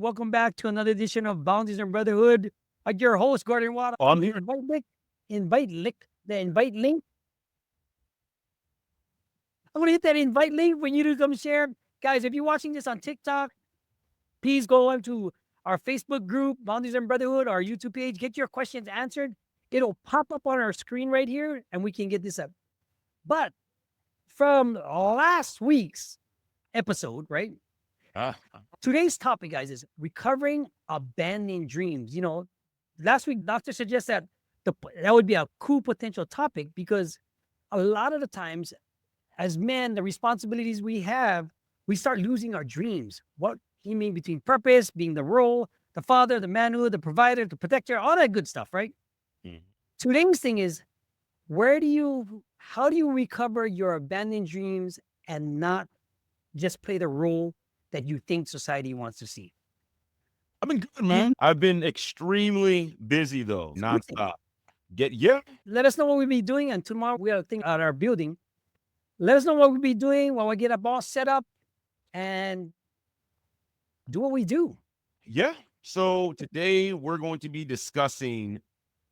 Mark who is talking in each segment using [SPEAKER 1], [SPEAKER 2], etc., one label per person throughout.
[SPEAKER 1] Welcome back to another edition of Boundaries and Brotherhood. I'm your host, Gordon Wat.
[SPEAKER 2] Oh, I'm here.
[SPEAKER 1] Invite link. I'm gonna hit that invite link when you do come share. Guys, if you're watching this on TikTok, please go on to our Facebook group, Boundaries and Brotherhood, our YouTube page. Get your questions answered. It'll pop up on our screen right here, and we can get this up. But from last week's episode, right? Today's topic, guys, is recovering abandoned dreams. Last week, doctor suggests that that would be a cool potential topic because a lot of the times, as men, the responsibilities we have, we start losing our dreams. What you mean between purpose, being the role, the father, the manhood, the provider, the protector, all that good stuff, right?
[SPEAKER 2] Mhm.
[SPEAKER 1] Today's thing is, how do you recover your abandoned dreams and not just play the role that you think society wants to see?
[SPEAKER 2] I've been good, man. I've been extremely busy though, nonstop.
[SPEAKER 1] Let us know what we'll be doing. And tomorrow we have a thing at our building. Let us know what we'll be doing while we get a boss set up and do what we do.
[SPEAKER 2] Yeah. So today we're going to be discussing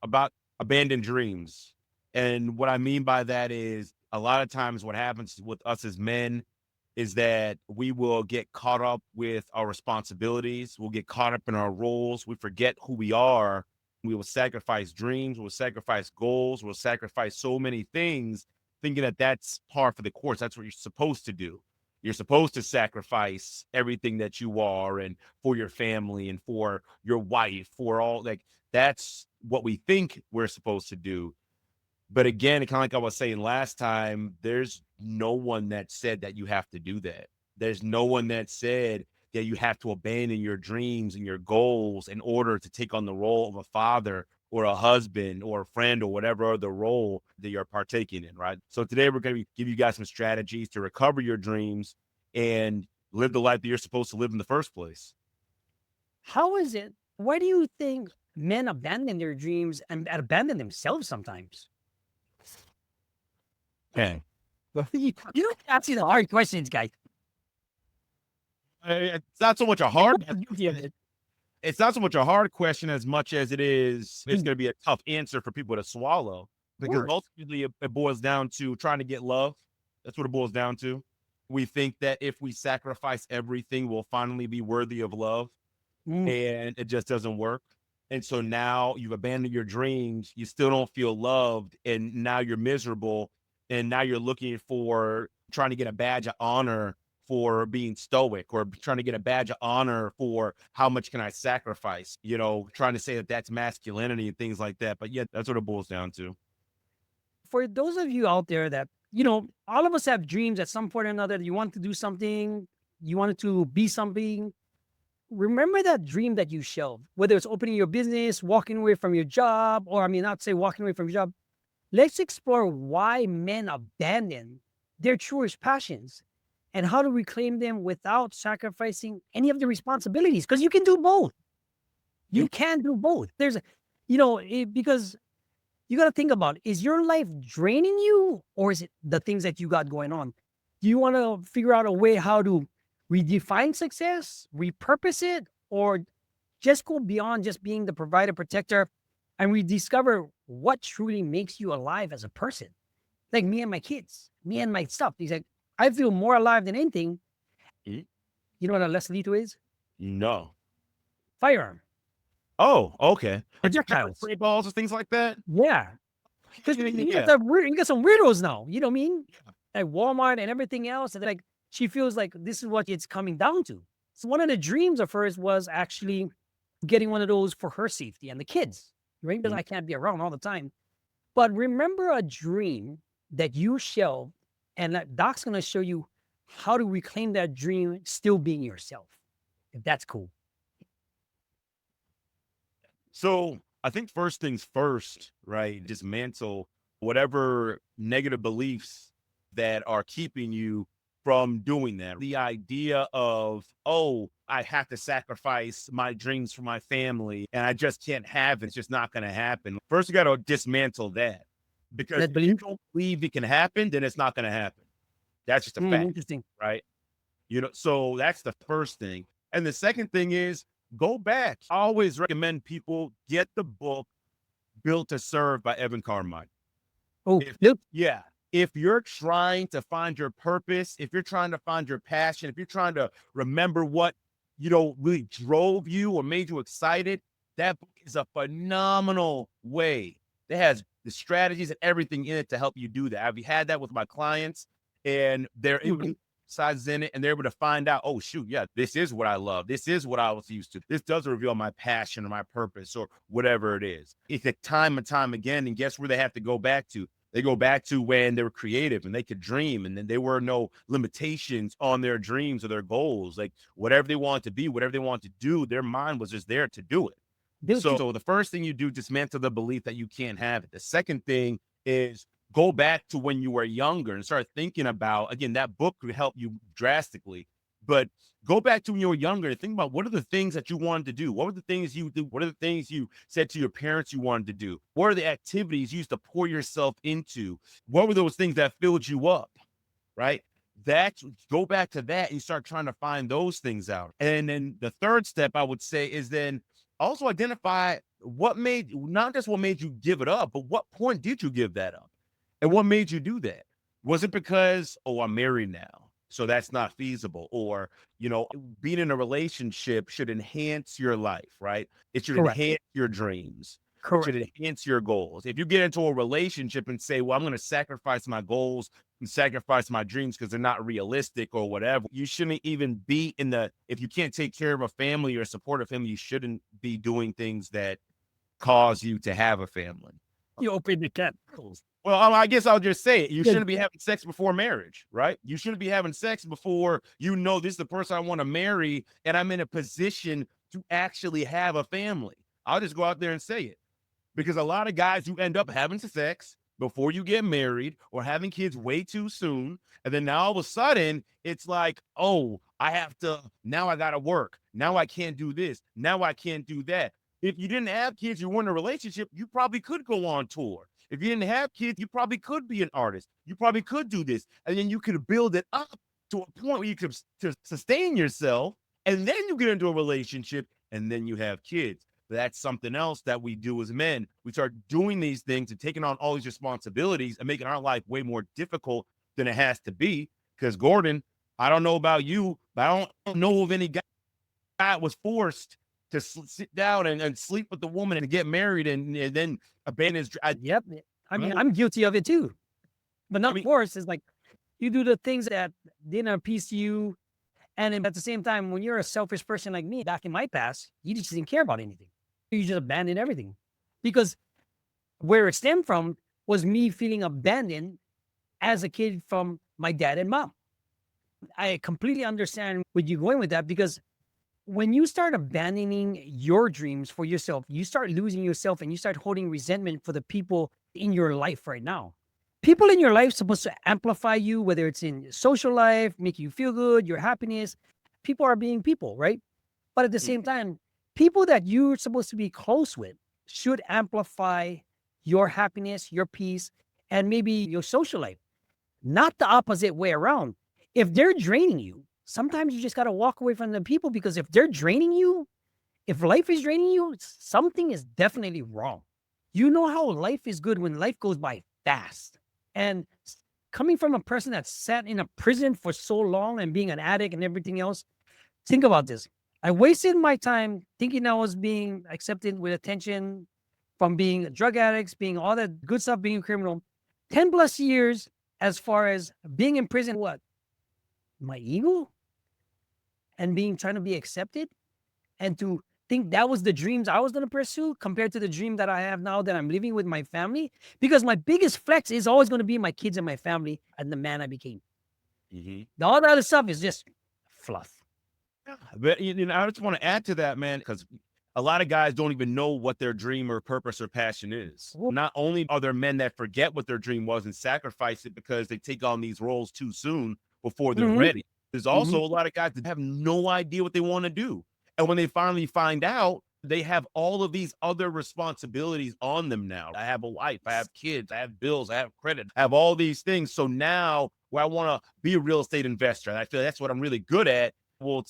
[SPEAKER 2] about abandoned dreams. And what I mean by that is a lot of times what happens with us as men is that we will get caught up with our responsibilities. We'll get caught up in our roles. We forget who we are. We will sacrifice dreams. We'll sacrifice goals. We'll sacrifice so many things, thinking that that's par for the course. That's what you're supposed to do. You're supposed to sacrifice everything that you are and for your family and for your wife, for all that's what we think we're supposed to do. But again, kind of like I was saying last time, there's no one that said that you have to do that. There's no one that said that you have to abandon your dreams and your goals in order to take on the role of a father or a husband or a friend or whatever other role that you're partaking in, right? So today we're going to give you guys some strategies to recover your dreams and live the life that you're supposed to live in the first place.
[SPEAKER 1] How is it? Why do you think men abandon their dreams and abandon themselves sometimes?
[SPEAKER 2] Okay.
[SPEAKER 1] You don't ask the hard questions, guys.
[SPEAKER 2] It's not so much a hard
[SPEAKER 1] Guilty of it.
[SPEAKER 2] it's not so much a hard question as much as it's going to be a tough answer for people to swallow, because
[SPEAKER 1] course.
[SPEAKER 2] ultimately it boils down to trying to get love. That's what it boils down to. We think that if we sacrifice everything, we'll finally be worthy of love, and it just doesn't work. And so now you've abandoned your dreams, you still don't feel loved, and now you're miserable, and now you're looking for trying to get a badge of honor for being stoic, or trying to get a badge of honor for how much can I sacrifice, trying to say that that's masculinity and things like that. But yeah, that's what it boils down to.
[SPEAKER 1] For those of you out there that, all of us have dreams at some point or another. You want to do something, you wanted to be something. Remember that dream that you shelved, whether it's opening your business, walking away from your job, or not say walking away from your job. Let's explore why men abandon their truest passions and how to reclaim them without sacrificing any of the responsibilities. Because you can do both. You can do both. Because you got to think about, is your life draining you, or is it the things that you got going on? Do you want to figure out a way how to redefine success, repurpose it, or just go beyond just being the provider, protector, and rediscover what truly makes you alive as a person? Like me and my kids, me and my stuff. He's like, I feel more alive than anything.
[SPEAKER 2] Mhm.
[SPEAKER 1] You know what a Leslito is?
[SPEAKER 2] No.
[SPEAKER 1] Firearm.
[SPEAKER 2] Oh, okay.
[SPEAKER 1] Projectiles.
[SPEAKER 2] Spray balls or things like that.
[SPEAKER 1] Yeah. Because
[SPEAKER 2] Yeah.
[SPEAKER 1] you got some weirdos now. You know what I mean? Like Walmart and everything else. And like, she feels like this is what it's coming down to. So one of the dreams of hers was actually getting one of those for her safety and the kids, right? Because I can't be around all the time. But remember a dream that you shelved, and that Doc's going to show you how to reclaim that dream still being yourself, if that's cool.
[SPEAKER 2] So I think first things first, right? Dismantle whatever negative beliefs that are keeping you from doing that. The idea of, oh, I have to sacrifice my dreams for my family and I just can't have it. It's just not going to happen. First, you got to dismantle that, because if you don't believe it can happen, then it's not going to happen. That's just a fact,
[SPEAKER 1] Interesting.
[SPEAKER 2] right? So that's the first thing. And the second thing is, go back. I always recommend people get the book Built to Serve by Evan Carmichael.
[SPEAKER 1] Oh,
[SPEAKER 2] If
[SPEAKER 1] look,
[SPEAKER 2] yeah, if you're trying to find your purpose, if you're trying to find your passion, if you're trying to remember what, really drove you or made you excited, that book is a phenomenal way. It has the strategies and everything in it to help you do that. I've had that with my clients, and they're able to sizes in it, and they're able to find out, oh shoot, yeah, this is what I love. This is what I was used to. This does reveal my passion or my purpose or whatever it is. It's a time and time again. And guess where they have to go back to? They go back to when they were creative and they could dream, and then there were no limitations on their dreams or their goals. Like whatever they want to be, whatever they want to do, their mind was just there to do it.
[SPEAKER 1] dude,
[SPEAKER 2] So the first thing you do, dismantle the belief that you can't have it. The second thing is go back to when you were younger and start thinking about, again, that book could help you drastically, but go back to when you were younger and think about what are the things that you wanted to do? What were the things you do? What are the things you said to your parents you wanted to do? What are the activities you used to pour yourself into? What were those things that filled you up? Right? That's go back to that and you start trying to find those things out. And then the third step I would say is then also identify not just what made you give it up, but what point did you give that up? And what made you do that? Was it because, oh, I'm married now, so that's not feasible? Or, being in a relationship should enhance your life, right? It should
[SPEAKER 1] correct,
[SPEAKER 2] enhance your dreams. It
[SPEAKER 1] correct.
[SPEAKER 2] should enhance your goals. If you get into a relationship and say, well, I'm going to sacrifice my goals and sacrifice my dreams because they're not realistic or whatever, you shouldn't even be if you can't take care of a family or support a family, you shouldn't be doing things that cause you to have a family.
[SPEAKER 1] You open the can.
[SPEAKER 2] Well, I guess I'll just say it. You
[SPEAKER 1] Yeah.
[SPEAKER 2] shouldn't be having sex before marriage, right? You shouldn't be having sex before this is the person I want to marry and I'm in a position to actually have a family. I'll just go out there and say it. Because a lot of guys, you end up having sex before you get married or having kids way too soon. And then now all of a sudden, it's like, oh, now I got to work. Now I can't do this. Now I can't do that. If you didn't have kids, you were in a relationship, you probably could go on tour. If you didn't have kids, you probably could be an artist. You probably could do this. And then you could build it up to a point where you could sustain yourself. And then you get into a relationship and then you have kids. That's something else that we do as men. We start doing these things and taking on all these responsibilities and making our life way more difficult than it has to be. Because Gordon, I don't know about you, but I don't know of any guy that was forced to sit down and sleep with the woman and get married and then abandon his.
[SPEAKER 1] Yep. I mean, I'm guilty of it too. But not forced. It's like you do the things that didn't appease to you. And at the same time, when you're a selfish person like me, back in my past, you just didn't care about anything. You just abandoned everything. Because where it stemmed from was me feeling abandoned as a kid from my dad and mom. I completely understand where you're going with that because when you start abandoning your dreams for yourself, you start losing yourself and you start holding resentment for the people in your life right now. People in your life supposed to amplify you, whether it's in social life, make you feel good, your happiness. People are being people, right? But at the same time, people that you're supposed to be close with should amplify your happiness, your peace, and maybe your social life, not the opposite way around. If they're draining you, sometimes you just got to walk away from the people because if they're draining you, if life is draining you, something is definitely wrong. You know how life is good when life goes by fast. And coming from a person that sat in a prison for so long and being an addict and everything else, think about this. I wasted my time thinking I was being accepted with attention from being drug addicts, being all that good stuff, being a criminal. 10 plus years as far as being in prison, what? My ego? And trying to be accepted? And to think that was the dreams I was going to pursue compared to the dream that I have now that I'm living with my family? Because my biggest flex is always going to be my kids and my family and the man I became. All the other stuff is just fluff.
[SPEAKER 2] But I just want to add to that, man, because a lot of guys don't even know what their dream or purpose or passion is. Not only are there men that forget what their dream was and sacrifice it because they take on these roles too soon before they're ready. There's also a lot of guys that have no idea what they want to do. And when they finally find out, they have all of these other responsibilities on them now. I have a wife, I have kids, I have bills, I have credit, I have all these things. So now where I want to be a real estate investor, and I feel that's what I'm really good at. Well,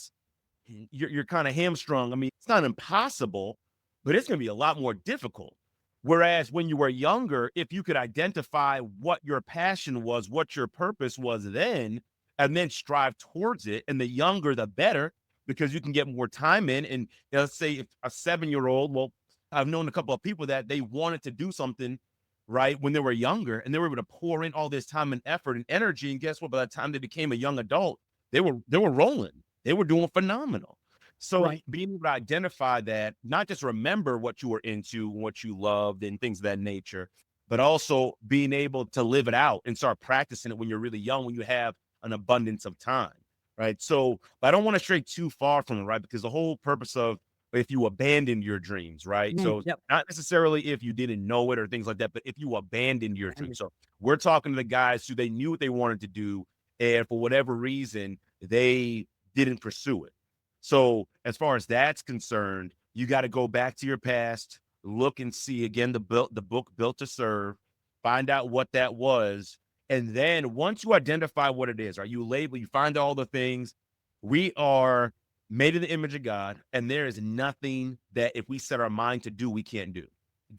[SPEAKER 2] you're kind of hamstrung. I mean, it's not impossible, but it's going to be a lot more difficult. Whereas when you were younger, if you could identify what your passion was, what your purpose was then, and then strive towards it, and the younger, the better, because you can get more time in. And let's say if a 7-year-old, well, I've known a couple of people that they wanted to do something right when they were younger, and they were able to pour in all this time and effort and energy. And guess what? By the time they became a young adult, they were rolling. They were doing phenomenal. So
[SPEAKER 1] Right.
[SPEAKER 2] being able to identify that, not just remember what you were into, what you loved, and things of that nature, but also being able to live it out and start practicing it when you're really young, when you have an abundance of time, right? So I don't want to stray too far from it, right? Because the whole purpose of if you abandoned your dreams, right? So
[SPEAKER 1] Yep.
[SPEAKER 2] not necessarily if you didn't know it or things like that, but if you abandoned your
[SPEAKER 1] And
[SPEAKER 2] dreams. So we're talking to the guys who they knew what they wanted to do, and for whatever reason, they didn't pursue it. So as far as that's concerned, you got to go back to your past, look and see again the book Built to Serve, find out what that was, and then once you identify what it is, are you label, you find all the things. We are made in the image of God, and there is nothing that if we set our mind to do, we can't do.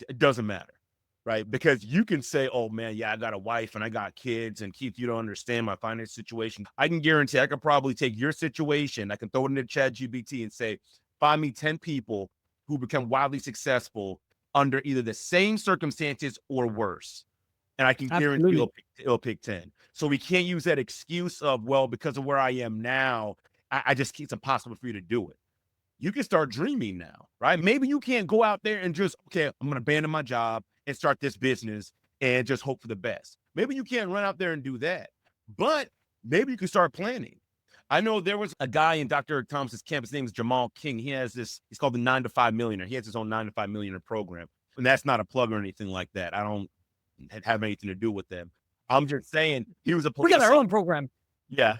[SPEAKER 2] It doesn't matter, right? Because you can say, oh man, yeah, I got a wife and I got kids, and Keith, you don't understand my financial situation. I can guarantee I could probably take your situation, I can throw it into ChatGPT and say, find me 10 people who become wildly successful under either the same circumstances or worse. And I can guarantee
[SPEAKER 1] absolutely.
[SPEAKER 2] it'll pick 10. So we can't use that excuse of, well, because of where I am now, I just, it's impossible for you to do it. You can start dreaming now, right? Maybe you can't go out there and just, okay, I'm going to abandon my job and start this business and just hope for the best. Maybe you can't run out there and do that, but maybe you can start planning. I know there was a guy in Dr. Eric Thomas's camp. His name is Jamal King. He has this, he's called the 9 to 5 Millionaire. He has his own 9 to 5 Millionaire program. And that's not a plug or anything like that. I don't have anything to do with them. I'm just saying he was a
[SPEAKER 1] We got our own program.
[SPEAKER 2] yeah.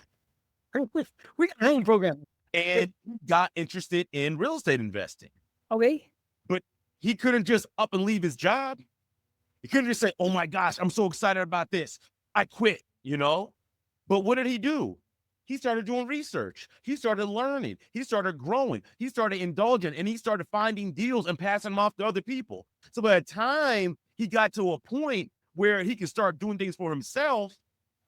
[SPEAKER 1] We got our own program.
[SPEAKER 2] And got interested in real estate investing.
[SPEAKER 1] Okay.
[SPEAKER 2] But he couldn't just up and leave his job. He couldn't just say, oh my gosh, I'm so excited about this. I quit, you know? But what did he do? He started doing research. He started learning. He started growing. He started indulging, and he started finding deals and passing them off to other people. So by the time he got to a point where he could start doing things for himself,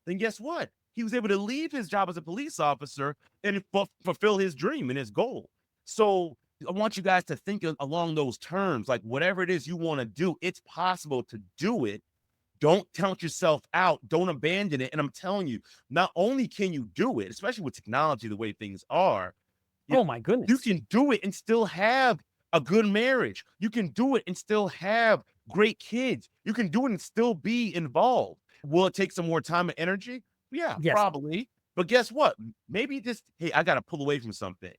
[SPEAKER 2] then guess what? He was able to leave his job as a police officer and fulfill his dream and his goal. So I want you guys to think along those terms, like whatever it is you want to do, it's possible to do it. Don't count yourself out. Don't abandon it. And I'm telling you, not only can you do it, especially with technology, the way things are,
[SPEAKER 1] Oh my
[SPEAKER 2] you
[SPEAKER 1] goodness.
[SPEAKER 2] can do it and still have a good marriage. You can do it and still have great kids. You can do it and still be involved. Will it take some more time and energy? Yeah,
[SPEAKER 1] Yes.
[SPEAKER 2] probably. But guess what? Maybe just, hey, I got to pull away from some things.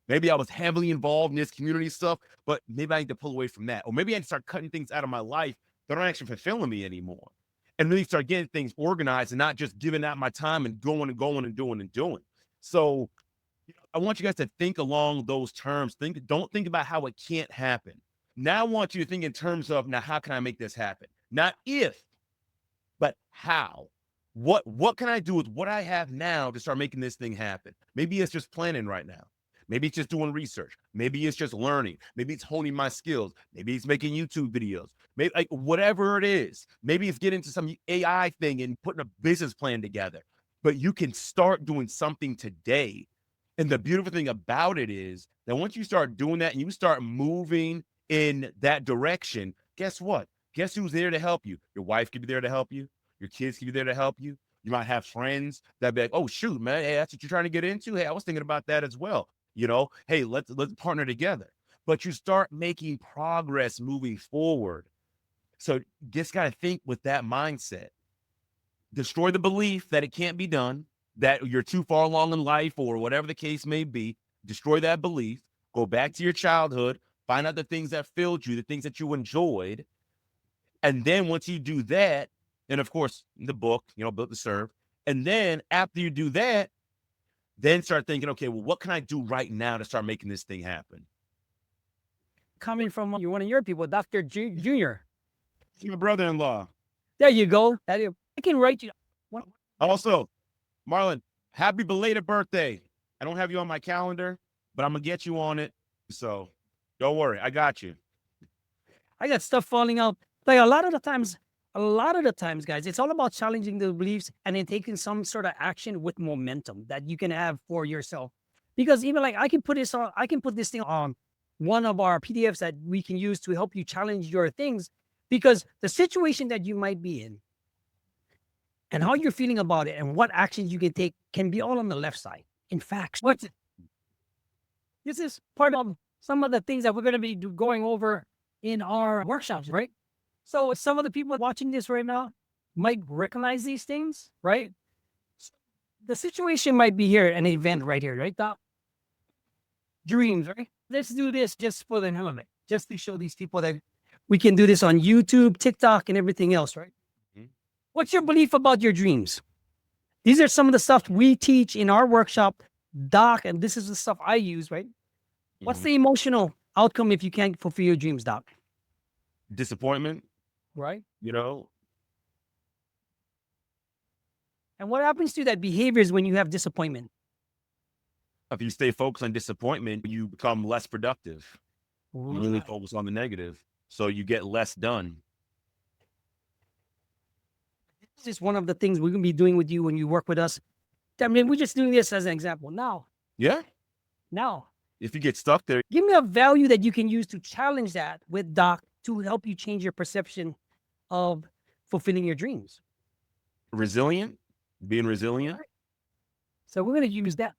[SPEAKER 2] Maybe I was heavily involved in this community stuff, but maybe I need to pull away from that. Or maybe I need to start cutting things out of my life that aren't actually fulfilling me anymore. And really start getting things organized and not just giving out my time and going and going and doing and doing. So I want you guys to think along those terms. Don't think about how it can't happen. Now I want you to think in terms of, now how can I make this happen? Not if, but how. What can I do with what I have now to start making this thing happen? Maybe it's just planning right now. Maybe it's just doing research. Maybe it's just learning. Maybe it's honing my skills. Maybe it's making YouTube videos. Maybe like whatever it is. Maybe it's getting into some AI thing and putting a business plan together. But you can start doing something today. And the beautiful thing about it is that once you start doing that and you start moving in that direction, guess what? Guess who's there to help you? Your wife could be there to help you. Your kids can be there to help you. You might have friends that be like, oh, shoot, man, hey, that's what you're trying to get into. Hey, I was thinking about that as well. You know, hey, let's partner together. But you start making progress moving forward. So just got to think with that mindset. Destroy the belief that it can't be done, that you're too far along in life or whatever the case may be. Destroy that belief. Go back to your childhood. Find out the things that filled you, the things that you enjoyed. And then once you do that, and of course, the book, you know, Built to Serve. And then after you do that, then start thinking, okay, well, what can I do right now to start making this thing happen?
[SPEAKER 1] Coming from one of your people, Dr. Junior.
[SPEAKER 2] Your brother-in-law.
[SPEAKER 1] There you go. I can write you.
[SPEAKER 2] Also, Marlon, happy belated birthday. I don't have you on my calendar, but I'm gonna get you on it. So don't worry, I got you.
[SPEAKER 1] I got stuff falling out. Like a lot of the times, guys, it's all about challenging the beliefs and then taking some sort of action with momentum that you can have for yourself. Because even like I can put this thing on one of our PDFs that we can use to help you challenge your things. Because the situation that you might be in and how you're feeling about it and what actions you can take can be all on the left side. In fact, this is part of some of the things that we're going to be going over in our workshops, right? So some of the people watching this right now might recognize these things, right? The situation might be here, an event right here, right, Doc? Dreams, right? Let's do this just for the hell of it, just to show these people that we can do this on YouTube, TikTok, and everything else, right?
[SPEAKER 2] Mhm.
[SPEAKER 1] What's your belief about your dreams? These are some of the stuff we teach in our workshop, Doc, and this is the stuff I use, right? What's
[SPEAKER 2] Mhm.
[SPEAKER 1] the emotional outcome if you can't fulfill your dreams, Doc?
[SPEAKER 2] Disappointment,
[SPEAKER 1] Right?
[SPEAKER 2] you know,
[SPEAKER 1] And what happens to that behaviors when you have disappointment?
[SPEAKER 2] if you stay focused on disappointment, you become less productive. You really
[SPEAKER 1] Right.
[SPEAKER 2] focus on the negative, so you get less done.
[SPEAKER 1] This is one of the things we're going to be doing with you when you work with us. I mean, we're just doing this as an example.
[SPEAKER 2] Yeah.
[SPEAKER 1] Now,
[SPEAKER 2] If you get stuck there,
[SPEAKER 1] give me a value that you can use to challenge that with Doc to help you change your perception of fulfilling your dreams.
[SPEAKER 2] resilient, being resilient.
[SPEAKER 1] Right. So we're going to use that.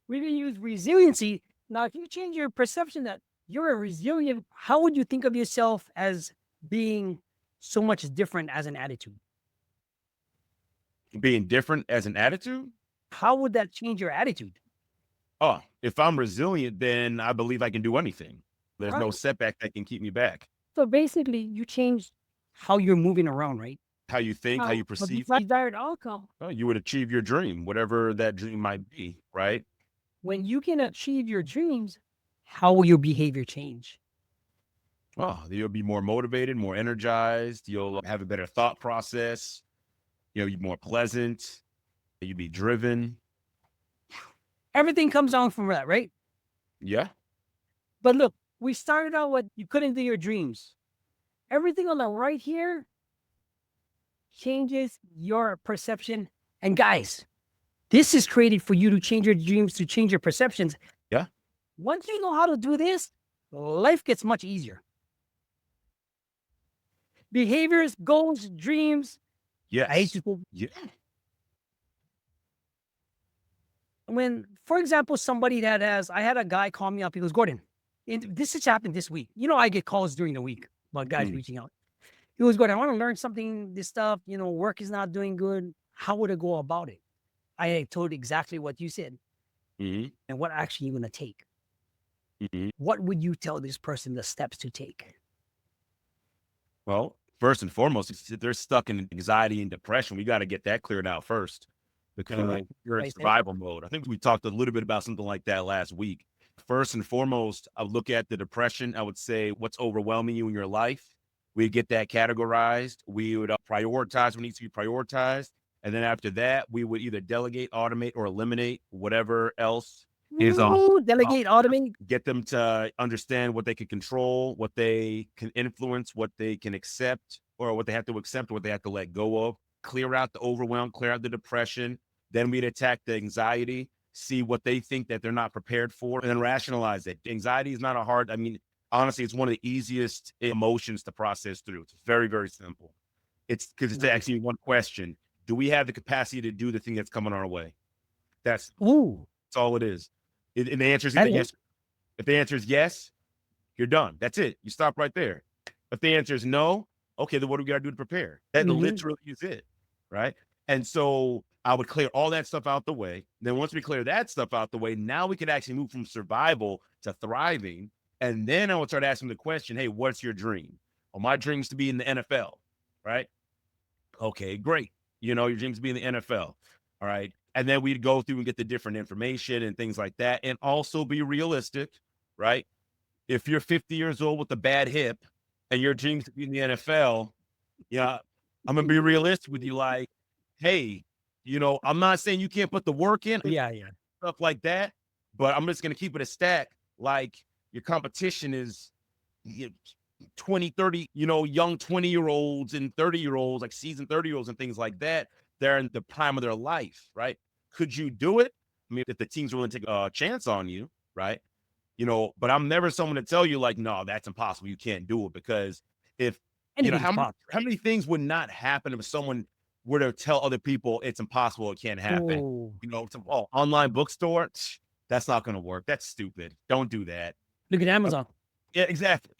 [SPEAKER 1] We're going to use resiliency. Now, if you change your perception that you're a resilient, how would you think of yourself as being so much different as an attitude?
[SPEAKER 2] Being different as an attitude.
[SPEAKER 1] How would that change your attitude?
[SPEAKER 2] Oh, if I'm resilient, then I believe I can do anything. There's no
[SPEAKER 1] Right.
[SPEAKER 2] setback that can keep me back.
[SPEAKER 1] So basically, you change how you're moving around, right?
[SPEAKER 2] How you think, how you
[SPEAKER 1] But
[SPEAKER 2] perceive,
[SPEAKER 1] the desired outcome,
[SPEAKER 2] you would achieve your dream, whatever that dream might be, right?
[SPEAKER 1] when you can achieve your dreams, how will your behavior change?
[SPEAKER 2] Oh, you'll be more motivated, more energized. You'll have a better thought process. You'll be more pleasant. You'll be driven.
[SPEAKER 1] Everything comes down from that, right?
[SPEAKER 2] Yeah.
[SPEAKER 1] But look, we started out with you couldn't do your dreams. Everything on the right here changes your perception. And guys, this is created for you to change your dreams, to change your perceptions.
[SPEAKER 2] Yeah.
[SPEAKER 1] Once you know how to do this, life gets much easier. Behaviors, goals, dreams. I hate
[SPEAKER 2] Yes.
[SPEAKER 1] to
[SPEAKER 2] Yeah.
[SPEAKER 1] when, for example, somebody that has, I had a guy call me up. He goes, Gordon, and this has happened this week. You know, I get calls during the week about guys
[SPEAKER 2] Mm.
[SPEAKER 1] reaching out. He was Gordon, I want to learn something, this stuff, work is not doing good. How would I go about it? I told exactly what you said
[SPEAKER 2] hmm
[SPEAKER 1] and what action you're going to take.
[SPEAKER 2] hmm
[SPEAKER 1] What would you tell this person the steps to take?
[SPEAKER 2] Well, first and foremost, if they're stuck in anxiety and depression, we got to get that cleared out first because you're in
[SPEAKER 1] Right there.
[SPEAKER 2] survival mode. I think we talked a little bit about something like that last week. First and foremost, I would look at the depression. I would say what's overwhelming you in your life. We get that categorized. We would prioritize what needs to be prioritized. And then after that, we would either delegate, automate, or eliminate whatever else is
[SPEAKER 1] Delegate, automate.
[SPEAKER 2] get them to understand what they can control, what they can influence, what they can accept, or what they have to accept, what they have to let go of. Clear out the overwhelm, clear out the depression. Then we'd attack the anxiety, see what they think that they're not prepared for, and then rationalize it. Anxiety is not a hard, I mean, honestly, it's one of the easiest emotions to process through. It's very, very simple. It's because it's actually one question. Do we have the capacity to do the thing that's coming our way? That's all it is. And the answer is yes. If the answer is yes, you're done. That's it. You stop right there. If the answer is no, okay, then what do we got to do to prepare? That literally is it, right? And so I would clear all that stuff out the way. Then once we clear that stuff out the way, now we could actually move from survival to thriving. And then I would start asking the question, hey, what's your dream? Well, my dream is to be in the NFL, right? Okay, great. Your dreams to be in the NFL. All right. And then we'd go through and get the different information and things like that. And also be realistic, right? If you're 50 years old with a bad hip and your dreams to be in the NFL, yeah, I'm gonna be realistic with you. Like, hey, I'm not saying you can't put the work in,
[SPEAKER 1] Yeah.
[SPEAKER 2] stuff like that. But I'm just going to keep it a stack. Like your competition is 20, 30, young 20-year-olds and 30-year-olds, like seasoned 30-year-olds and things like that. They're in the prime of their life, right? Could you do it? I mean, if the team's willing to take a chance on you, right? But I'm never someone to tell you like, no, that's impossible. You can't do it because if,
[SPEAKER 1] Anything's
[SPEAKER 2] how many,
[SPEAKER 1] possible.
[SPEAKER 2] how many things would not happen if someone were to tell other people it's impossible, it can't happen?
[SPEAKER 1] Oh,
[SPEAKER 2] Online bookstore, that's not going to work. That's stupid. Don't do that.
[SPEAKER 1] look at Amazon.
[SPEAKER 2] Yeah, exactly.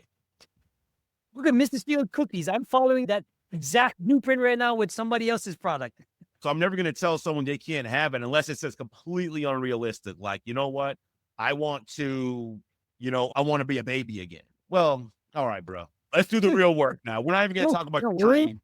[SPEAKER 1] Look at Mr. Steel Cookies. I'm following that exact blueprint right now with somebody else's product.
[SPEAKER 2] So I'm never going to tell someone they can't have it unless it says completely unrealistic. Like, you know what? I want to, I want to be a baby again. Well, all right, bro. Let's do the real work now. We're not even going to talk about your dream.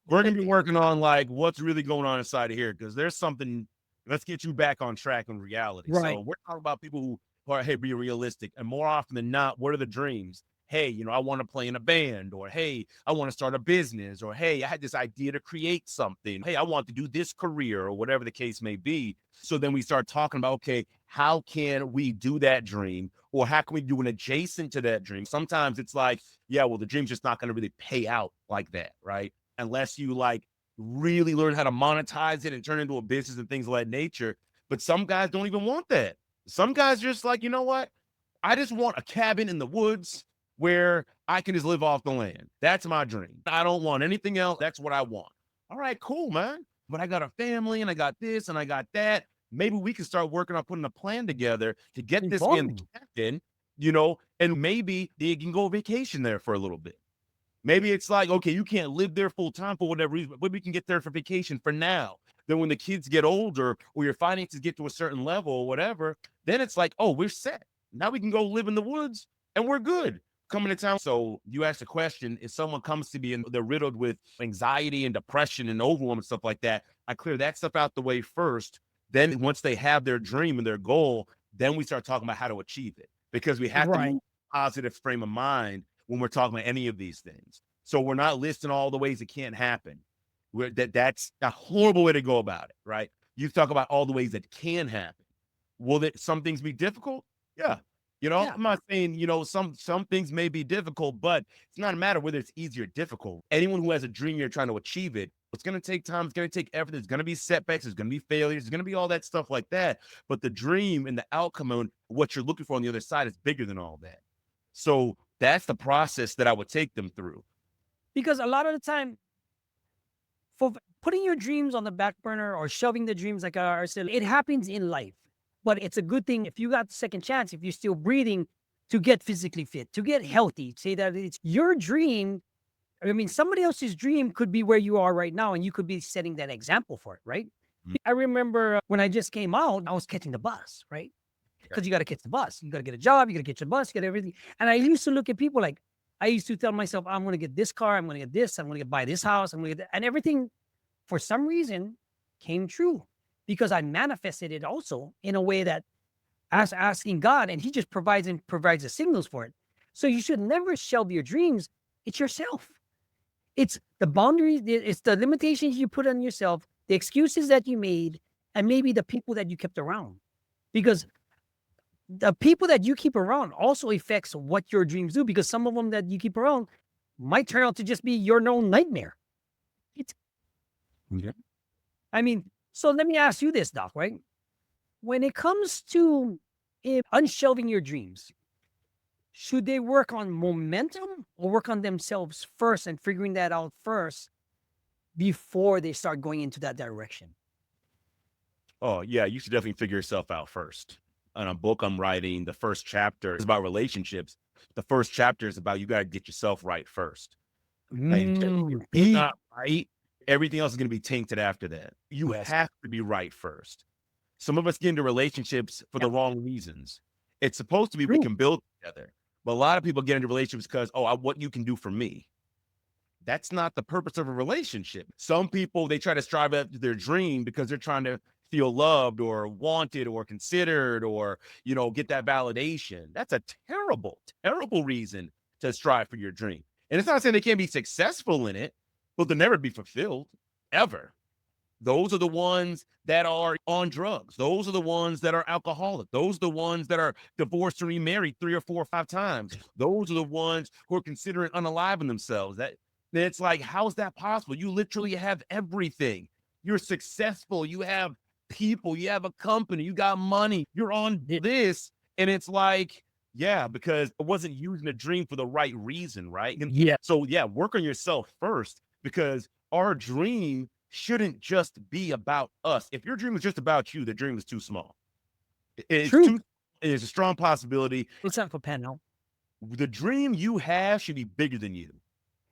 [SPEAKER 2] We're going to be working on like what's really going on inside of here because there's something. Let's get you back on track in reality.
[SPEAKER 1] Right.
[SPEAKER 2] So we're talking about people who are, hey, be realistic. And more often than not, what are the dreams? Hey, I want to play in a band, or hey, I want to start a business, or hey, I had this idea to create something. Hey, I want to do this career, or whatever the case may be. So then we start talking about, okay, how can we do that dream, or how can we do an adjacent to that dream? Sometimes it's like, yeah, well, the dream's just not going to really pay out like that, right? Unless you like really learn how to monetize it and turn it into a business and things of that nature. But some guys don't even want that. Some guys are just like, you know what? I just want a cabin in the woods where I can just live off the land. That's my dream. I don't want anything else. That's what I want. All right, cool, man. But I got a family and I got this and I got that. Maybe we can start working on putting a plan together to get this man the cabin, and maybe they can go vacation there for a little bit. Maybe it's like, okay, you can't live there full time for whatever reason, but we can get there for vacation for now. Then when the kids get older or your finances get to a certain level or whatever, then it's like, oh, we're set. Now we can go live in the woods and we're good. Coming to town. So you asked a question, if someone comes to me and they're riddled with anxiety and depression and overwhelm and stuff like that, I clear that stuff out the way first. Then once they have their dream and their goal, then we start talking about how to achieve it because we have to move a positive frame of mind when we're talking about any of these things. So we're not listing all the ways it can't happen. That's a horrible way to go about it, right? You talk about all the ways that can happen. Will some things be difficult? Yeah. I'm not saying, some things may be difficult, but it's not a matter whether it's easy or difficult. Anyone who has a dream, you're trying to achieve it, it's going to take time. It's going to take effort. There's going to be setbacks. There's going to be failures. There's going to be all that stuff like that. But the dream and the outcome and what you're looking for on the other side is bigger than all that. So that's the process that I would take them through.
[SPEAKER 1] Because a lot of the time, for putting your dreams on the back burner or shoving the dreams, like I said, it happens in life. But it's a good thing if you got the second chance, if you're still breathing, to get physically fit, to get healthy. Say that it's your dream. I mean, somebody else's dream could be where you are right now, and you could be setting that example for it, right? Mm-hmm. I remember when I just came out, I was catching the bus, right? Because you got to catch the bus. You got to get a job. You got to get your bus, you got everything. And I used to look at people like, I used to tell myself, I'm going to get this car. I'm going to get this. I'm going to buy this house. I'm going to get that. And everything, for some reason, came true. Because I manifested it also in a way that asking God, and he just provides the signals for it. So you should never shelve your dreams. It's yourself. It's the boundaries. It's the limitations you put on yourself, the excuses that you made, and maybe the people that you kept around. Because the people that you keep around also affects what your dreams do, because some of them that you keep around might turn out to just be your own nightmare. I mean, so let me ask you this, Doc, right? When it comes to unshelving your dreams, should they work on momentum or work on themselves first and figuring that out first before they start going into that direction?
[SPEAKER 2] Oh, yeah, you should definitely figure yourself out first. On a book I'm writing, the first chapter is about relationships. The first chapter is about you got to get yourself right first. And if you're not right, everything else is going to be tainted after that. You have to be right first. Some of us get into relationships for the wrong reasons. It's supposed to be we can build together. But a lot of people get into relationships because, what you can do for me. That's not the purpose of a relationship. Some people, they try to strive after their dream because they're trying to feel loved or wanted or considered or, get that validation. That's a terrible, terrible reason to strive for your dream. And it's not saying they can't be successful in it, but they'll never be fulfilled, ever. Those are the ones that are on drugs. Those are the ones that are alcoholic. Those are the ones that are divorced or remarried 3 or 4 or 5 times. Those are the ones who are considering unaliving themselves. That it's like, how's that possible? You literally have everything. You're successful. You have people. You have a company. You got money. You're on this. And it's like, yeah, because it wasn't using a dream for the right reason, right? And
[SPEAKER 1] Yeah.
[SPEAKER 2] so, yeah, work on yourself first, because our dream shouldn't just be about us. If your dream is just about you, the dream is too small. It's
[SPEAKER 1] True.
[SPEAKER 2] too, it's a strong possibility.
[SPEAKER 1] It's not for panel.
[SPEAKER 2] The dream you have should be bigger than you.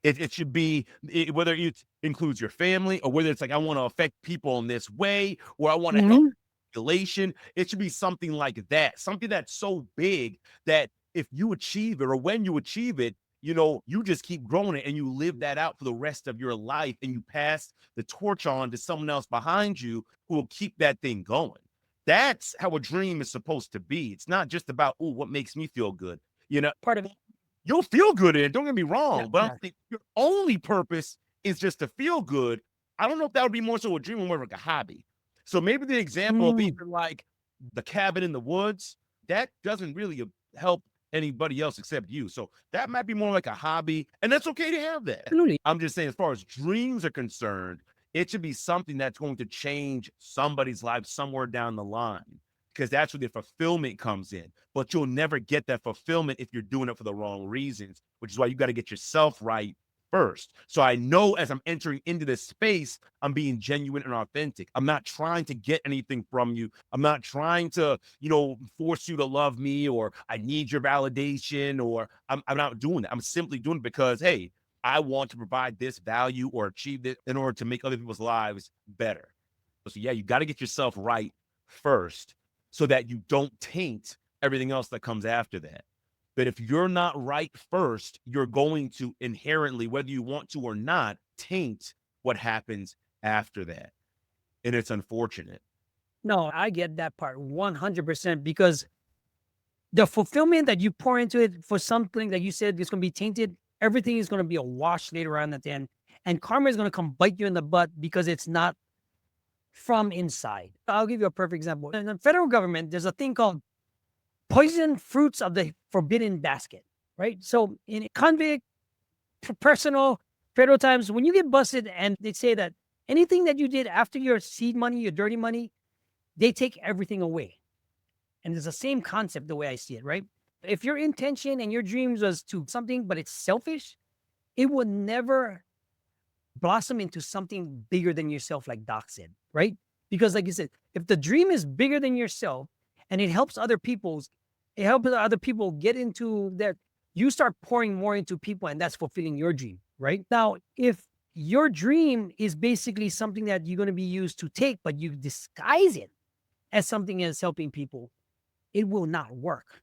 [SPEAKER 2] It should be, whether it includes your family, or whether it's like, I want to affect people in this way, or I want to help
[SPEAKER 1] Mhm.
[SPEAKER 2] population. It should be something like that, something that's so big that if you achieve it, or when you achieve it, you just keep growing it and you live that out for the rest of your life, and you pass the torch on to someone else behind you who will keep that thing going. That's how a dream is supposed to be. It's not just about, oh, what makes me feel good.
[SPEAKER 1] Part of it.
[SPEAKER 2] You'll feel good in it. Don't get me
[SPEAKER 1] Yeah.
[SPEAKER 2] wrong, but I'm
[SPEAKER 1] Yeah.
[SPEAKER 2] saying your only purpose is just to feel good. I don't know if that would be more so a dream or more like a hobby. So maybe the example of
[SPEAKER 1] Mm.
[SPEAKER 2] even like the cabin in the woods, that doesn't really help anybody else except you. So that might be more like a hobby, and that's okay to have that.
[SPEAKER 1] Absolutely.
[SPEAKER 2] I'm just saying, as far as dreams are concerned, it should be something that's going to change somebody's life somewhere down the line, because that's where the fulfillment comes in. But you'll never get that fulfillment if you're doing it for the wrong reasons, which is why you got to get yourself right first. So I know as I'm entering into this space, I'm being genuine and authentic. I'm not trying to get anything from you. I'm not trying to, force you to love me, or I need your validation, or I'm not doing that. I'm simply doing it because, hey, I want to provide this value or achieve this in order to make other people's lives better. So yeah, you got to get yourself right first, so that you don't taint everything else that comes after that. But if you're not right first, you're going to inherently, whether you want to or not, taint what happens after that. And it's unfortunate.
[SPEAKER 1] No, I get that part 100%, because the fulfillment that you pour into it for something that you said is going to be tainted, everything is going to be a wash later on at the end. And karma is going to come bite you in the butt because it's not from inside. I'll give you a perfect example. In the federal government, there's a thing called poison fruits of the forbidden basket, right? So in convict, personal, federal times, when you get busted and they say that anything that you did after your seed money, your dirty money, they take everything away. And it's the same concept the way I see it, right? If your intention and your dreams was to something, but it's selfish, it would never blossom into something bigger than yourself, like Doc said, right? Because like you said, if the dream is bigger than yourself and it helps other people get into that, you start pouring more into people, and that's fulfilling your dream, right? Now, if your dream is basically something that you're going to be used to take, but you disguise it as something that's helping people, it will not work.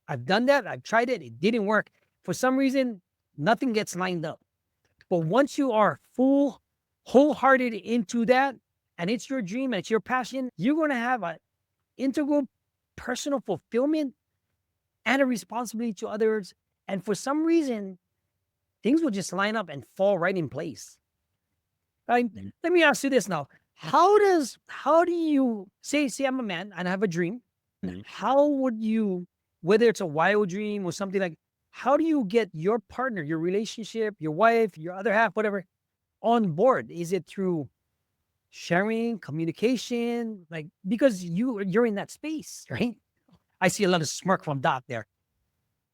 [SPEAKER 1] I've done that. I've tried it. It didn't work. For some reason, nothing gets lined up. But once you are wholehearted into that, and it's your dream and it's your passion, you're going to have an integral personal fulfillment and a responsibility to others. And for some reason, things will just line up and fall right in place. Let me ask you this now. How do you say I'm a man and I have a dream?
[SPEAKER 2] Mhm.
[SPEAKER 1] How would you, whether it's a wild dream or something like, how do you get your partner, your relationship, your wife, your other half, whatever, on board? Is it through sharing, communication? Like, because you're in that space, right? I see a lot of smirk from Doc there.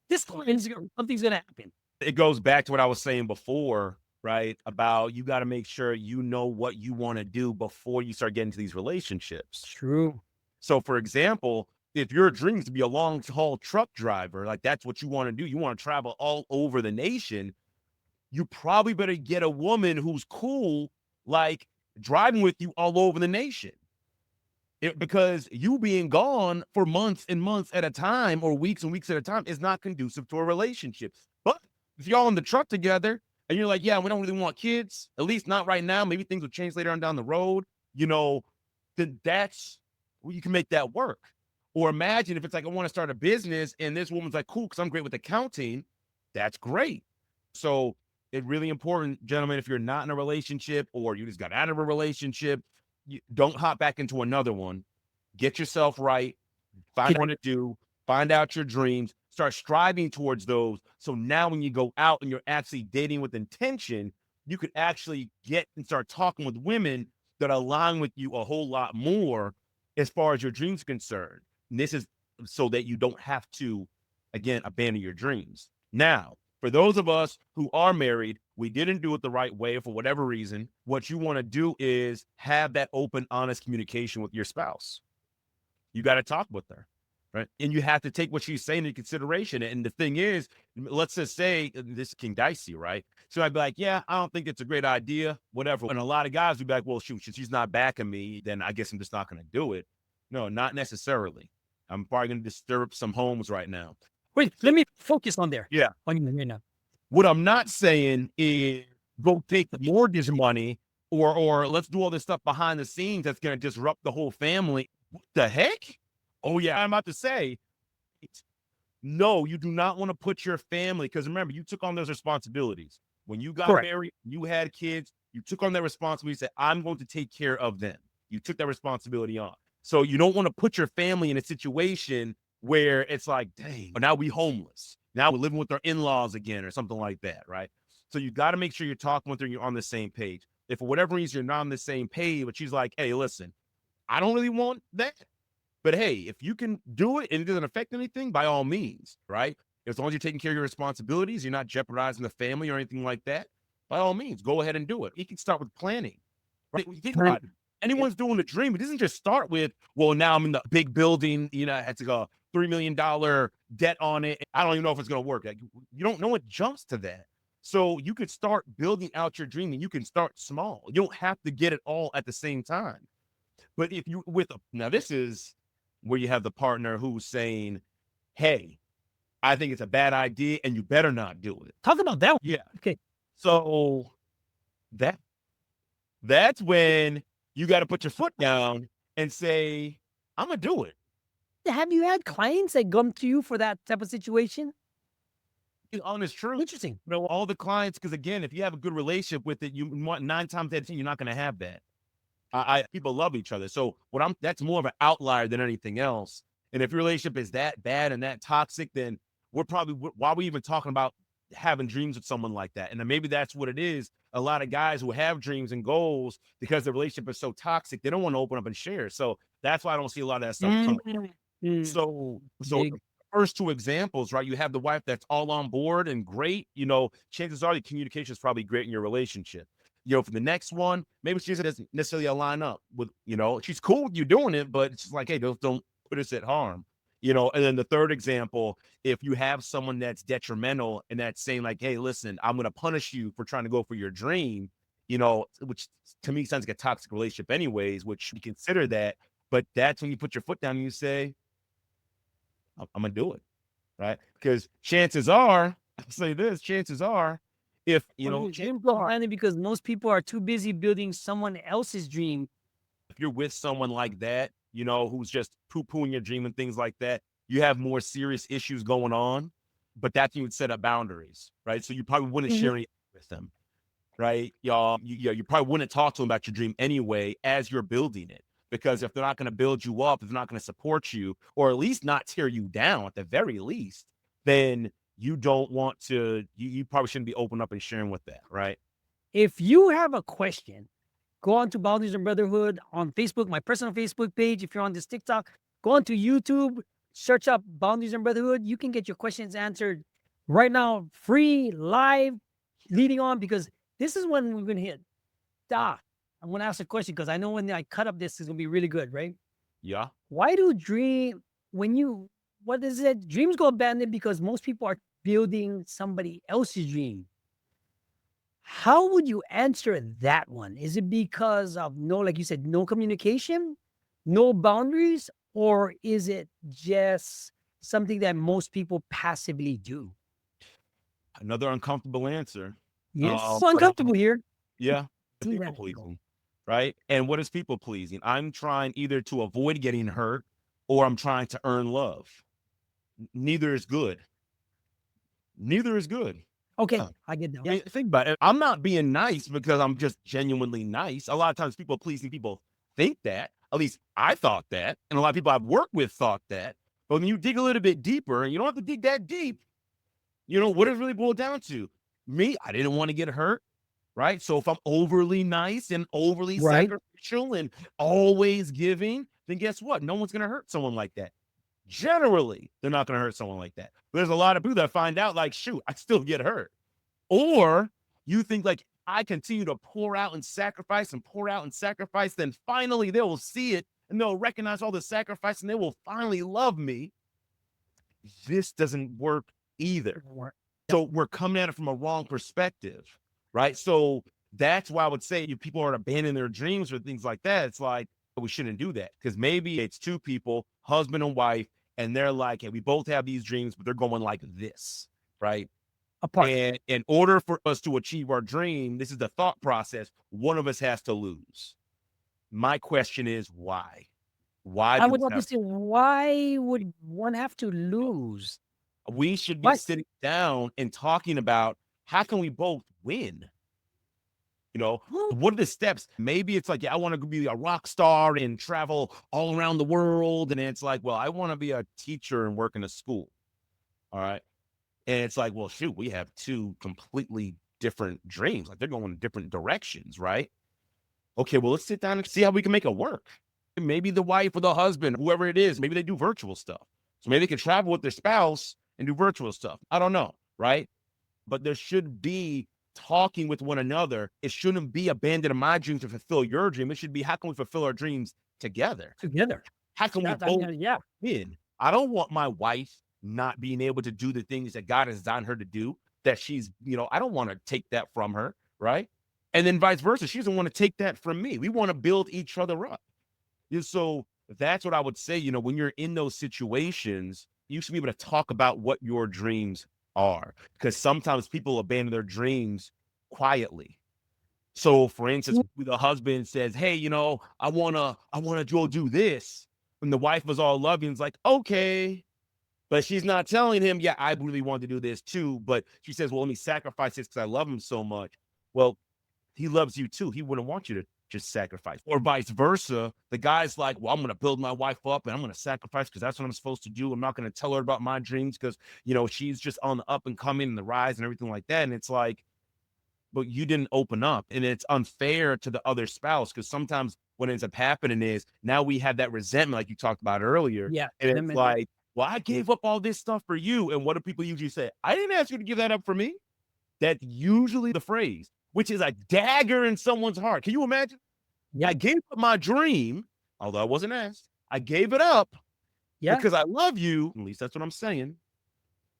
[SPEAKER 1] Something's gonna happen.
[SPEAKER 2] It goes back to what I was saying before, right? About, you got to make sure you know what you want to do before you start getting to these relationships.
[SPEAKER 1] True.
[SPEAKER 2] So, for example, if your dream is to be a long haul truck driver, like that's what you want to do, you want to travel all over the nation, you probably better get a woman who's cool, like driving with you all over the nation. Because you being gone for months and months at a time, or weeks and weeks at a time, is not conducive to a relationship. But if y'all in the truck together and you're like, yeah, we don't really want kids, at least not right now, maybe things will change later on down the road, then that's you can make that work. Or imagine if it's like, I want to start a business and this woman's like, cool, because I'm great with accounting. That's great. So it's really important, gentlemen, if you're not in a relationship or you just got out of a relationship, you don't hop back into another one. Get yourself right. Find what to do. Find out your dreams. Start striving towards those. So now when you go out and you're actually dating with intention, you could actually get and start talking with women that align with you a whole lot more as far as your dreams concerned. And this is so that you don't have to, again, abandon your dreams. Now, for those of us who are married, we didn't do it the right way for whatever reason. What you want to do is have that open, honest communication with your spouse. You got to talk with her, right? And you have to take what she's saying into consideration. And the thing is, let's just say this is King Dicey, right? So I'd be like, yeah, I don't think it's a great idea, whatever. And a lot of guys would be like, well, shoot, she's not backing me, then I guess I'm just not going to do it. No, not necessarily. I'm probably going to disturb some homes right now.
[SPEAKER 1] Wait, let me focus on there.
[SPEAKER 2] Yeah.
[SPEAKER 1] On you right now.
[SPEAKER 2] What I'm not saying is go take the mortgage money or let's do all this stuff behind the scenes that's going to disrupt the whole family. What the heck? Oh, yeah, I'm about to say, no, you do not want to put your family, because remember, you took on those responsibilities. When you got married, you had kids, you took on that responsibility, said, I'm going to take care of them. You took that responsibility on. So you don't want to put your family in a situation where it's like, dang, now we homeless. Now we're living with our in-laws again or something like that, right? So you got to make sure you're talking with her and you're on the same page. If for whatever reason you're not on the same page, but she's like, hey, listen, I don't really want that. But hey, if you can do it and it doesn't affect anything, by all means, right? As long as you're taking care of your responsibilities, you're not jeopardizing the family or anything like that, by all means, go ahead and do it. You can start with planning, right? When you think about it, anyone's doing a dream. It doesn't just start with, well, now I'm in the big building, you know, I had to go $3 million debt on it. I don't even know if it's going to work. Like, you don't know what jumps to that. So you could start building out your dream and you can start small. You don't have to get it all at the same time. But if you now this is where you have the partner who's saying, hey, I think it's a bad idea and you better not do it.
[SPEAKER 1] Talk about that one.
[SPEAKER 2] Yeah.
[SPEAKER 1] Okay.
[SPEAKER 2] So that's when you got to put your foot down and say, I'm going to do it.
[SPEAKER 1] Have you had clients that come to you for that type of situation?
[SPEAKER 2] Honest truth.
[SPEAKER 1] Interesting.
[SPEAKER 2] You know, all the clients, because again, if you have a good relationship with it, you want 9 times out of 10, you're not going to have that. People love each other. So that's more of an outlier than anything else. And if your relationship is that bad and that toxic, then why are we even talking about having dreams with someone like that? And then maybe that's what it is. A lot of guys who have dreams and goals, because the relationship is so toxic, they don't want to open up and share. So that's why I don't see a lot of that stuff coming. So the first 2 examples, right? You have the wife that's all on board and great. You know, chances are the communication is probably great in your relationship. You know, for the next one, maybe she doesn't necessarily align up with, you know, she's cool with you doing it, but it's just like, hey, don't put us at harm, you know. And then the third example, if you have someone that's detrimental and that's saying like, hey, listen, I'm going to punish you for trying to go for your dream, you know, which to me sounds like a toxic relationship anyways, which we consider that. But that's when you put your foot down and you say, I'm going to do it, right? Because chances are, I'll say this, chances are, if you know,
[SPEAKER 1] because most people are too busy building someone else's dream.
[SPEAKER 2] If you're with someone like that, you know, who's just poo-pooing your dream and things like that, you have more serious issues going on. But that's when you would set up boundaries, right? So you probably wouldn't share anything with them, right? Y'all, you probably wouldn't talk to them about your dream anyway as you're building it. Because if they're not going to build you up, if they're not going to support you, or at least not tear you down at the very least, then you don't want to, you probably shouldn't be open up and sharing with that, right?
[SPEAKER 1] If you have a question, go on to Boundaries and Brotherhood on Facebook, my personal Facebook page. If you're on this TikTok, go on to YouTube, search up Boundaries and Brotherhood. You can get your questions answered right now, free, live, leading on, because this is when we're going to hit. I'm going to ask a question because I know when I cut up this, it's going to be really good, right?
[SPEAKER 2] Yeah.
[SPEAKER 1] Why do dreams go abandoned? Because most people are building somebody else's dream. How would you answer that one? Is it because of like you said, no communication, no boundaries, or is it just something that most people passively do?
[SPEAKER 2] Another uncomfortable answer.
[SPEAKER 1] Yes, so uncomfortable here.
[SPEAKER 2] Yeah, people pleasing, right? And what is people pleasing? I'm trying either to avoid getting hurt or I'm trying to earn love. Neither is good. Neither is good.
[SPEAKER 1] Okay, I get that.
[SPEAKER 2] Yeah. Think about it. I'm not being nice because I'm just genuinely nice. A lot of times people pleasing people think that. At least I thought that. And a lot of people I've worked with thought that. But when you dig a little bit deeper, and you don't have to dig that deep, what does it really boil down to? Me, I didn't want to get hurt. Right. So if I'm overly nice and overly
[SPEAKER 1] Right.
[SPEAKER 2] sacrificial and always giving, then guess what? No one's going to hurt someone like that. Generally, they're not going to hurt someone like that. But there's a lot of people that find out like, shoot, I still get hurt. Or you think like, I continue to pour out and sacrifice and pour out and sacrifice, then finally they will see it and they'll recognize all the sacrifice and they will finally love me. This doesn't work either. So we're coming at it from a wrong perspective, right? So that's why I would say if people are abandoning their dreams or things like that, it's like, we shouldn't do that, because maybe it's two people, husband and wife, and they're like, hey, we both have these dreams, but they're going like this, right?
[SPEAKER 1] Apart.
[SPEAKER 2] And in order for us to achieve our dream, this is the thought process, one of us has to lose. My question is why? Why
[SPEAKER 1] I
[SPEAKER 2] do
[SPEAKER 1] would
[SPEAKER 2] we
[SPEAKER 1] love to
[SPEAKER 2] have,
[SPEAKER 1] say, why would one have to lose?
[SPEAKER 2] we should be
[SPEAKER 1] Why?
[SPEAKER 2] sitting down and talking about how can we both win? What are the steps? Maybe it's like, yeah, I want to be a rock star and travel all around the world. And it's like, well, I want to be a teacher and work in a school. All right. And it's like, well, shoot, we have two completely different dreams. Like they're going in different directions, right? Okay, well, let's sit down and see how we can make it work. Maybe the wife or the husband, whoever it is, maybe they do virtual stuff. So maybe they can travel with their spouse and do virtual stuff. I don't know, right? But there should be talking with one another. It shouldn't be abandoning my dream to fulfill your dream. It should be, how can we fulfill our dreams together?
[SPEAKER 1] Together.
[SPEAKER 2] How can we both win? I don't want my wife not being able to do the things that God has designed her to do, that she's, I don't want to take that from her, right? And then vice versa. She doesn't want to take that from me. We want to build each other up. So that's what I would say, when you're in those situations, you should be able to talk about what your dreams are, because sometimes people abandon their dreams quietly. So for instance, the husband says, hey, I want to go do this. And the wife was all loving. It's like, okay. But she's not telling him, yeah, I really want to do this too. But she says, well, let me sacrifice this because I love him so much. Well, he loves you too. He wouldn't want you to just sacrifice. Or vice versa. The guy's like, well, I'm going to build my wife up and I'm going to sacrifice because that's what I'm supposed to do. I'm not going to tell her about my dreams because, she's just on the up and coming and the rise and everything like that. And it's like, but you didn't open up. And it's unfair to the other spouse, because sometimes what ends up happening is now we have that resentment like you talked about earlier.
[SPEAKER 1] Yeah.
[SPEAKER 2] And it's like, well, I gave up all this stuff for you. And what do people usually say? I didn't ask you to give that up for me. That's usually the phrase, which is a dagger in someone's heart. Can you imagine? Yeah. I gave up my dream, although I wasn't asked. I gave it up because I love you. At least that's what I'm saying.